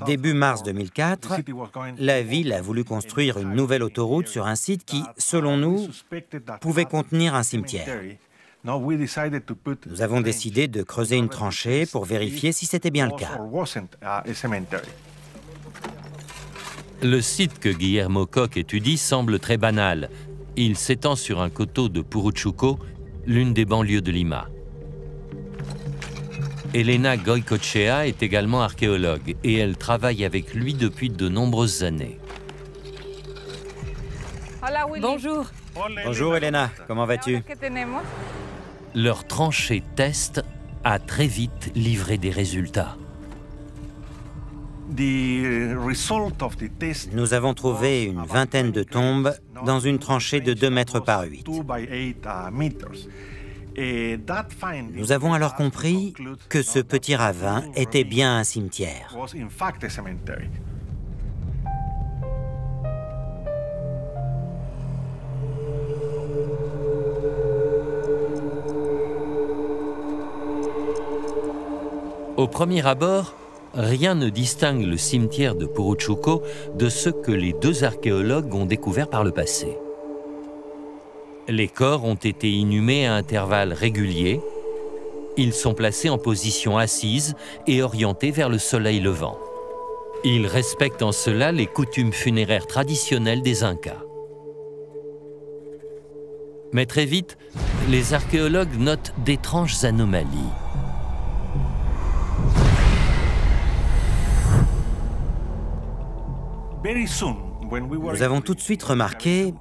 Début mars 2004, la ville a voulu construire une nouvelle autoroute sur un site qui, selon nous, pouvait contenir un cimetière. Nous avons décidé de creuser une tranchée pour vérifier si c'était bien le cas. Le site que Guillermo Koch étudie semble très banal. Il s'étend sur un coteau de Puruchuco, l'une des banlieues de Lima. Elena Goycochea est également archéologue et elle travaille avec lui depuis de nombreuses années. Bonjour. Bonjour Elena, comment vas-tu? Leur tranchée test a très vite livré des résultats. Nous avons trouvé une vingtaine de tombes dans une tranchée de 2 mètres par 8. Nous avons alors compris que ce petit ravin était bien un cimetière. Au premier abord, rien ne distingue le cimetière de Puruchuco de ce que les deux archéologues ont découvert par le passé. Les corps ont été inhumés à intervalles réguliers. Ils sont placés en position assise et orientés vers le soleil levant. Ils respectent en cela les coutumes funéraires traditionnelles des Incas. Mais très vite, les archéologues notent d'étranges anomalies. Nous avons tout de suite remarqué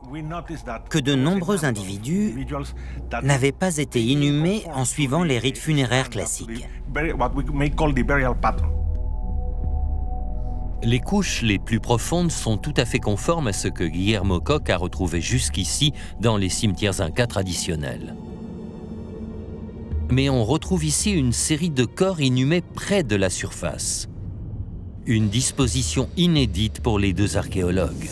que de nombreux individus n'avaient pas été inhumés en suivant les rites funéraires classiques. Les couches les plus profondes sont tout à fait conformes à ce que Guillermo Koch a retrouvé jusqu'ici dans les cimetières incas traditionnels. Mais on retrouve ici une série de corps inhumés près de la surface. Une disposition inédite pour les deux archéologues.